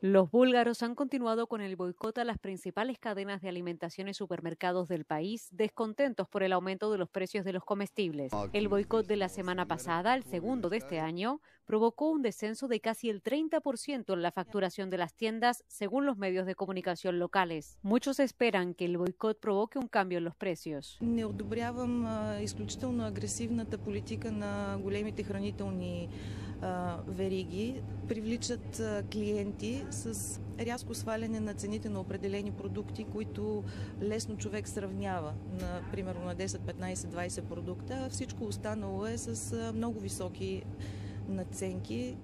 Los búlgaros han continuado con el boicot a las principales cadenas de alimentación y supermercados del país, descontentos por el aumento de los precios de los comestibles. El boicot de la semana pasada, el segundo de este año, provocó un descenso de casi el 30% en la facturación de las tiendas, según los medios de comunicación locales. Muchos esperan que el boicot provoque un cambio en los precios. Не одобрявам изключително агресивната политика на големите хранителни вериги. Привличат клиенти с рязко сваляне на цените на определени продукти, които лесно човек сравнява, примерно на 10, 15, 20 продукта, а всичко останало е с много високи надценки.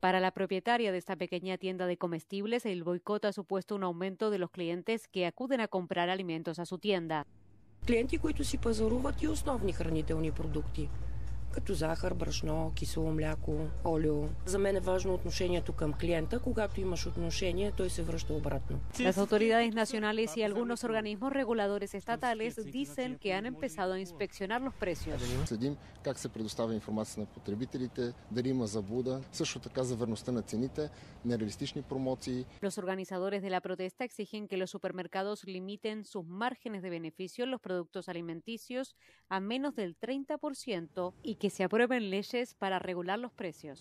Para la propietaria de esta pequeña tienda de comestibles, el boicot ha supuesto un aumento de los clientes que acuden a comprar alimentos a su tienda. Клиенти, които си пазаруват и основни хранителни продукти, като захар, брашно, кисело мляко, олио. За мен е важно отношението към клиента. Когато имаш отношение, той се връща обратно. Las autoridades nacionales y algunos organismos reguladores estatales dicen que han empezado a inspeccionar los precios. Следим как се предоставя информация на потребителите, дали има заблуда, също така за верността на цените, нереалистични промоции. Los organizadores de la protesta exigen que los supermercados limiten sus márgenes de beneficio en los productos alimenticios a menos del 30% y que se aprueben leyes para regular los precios.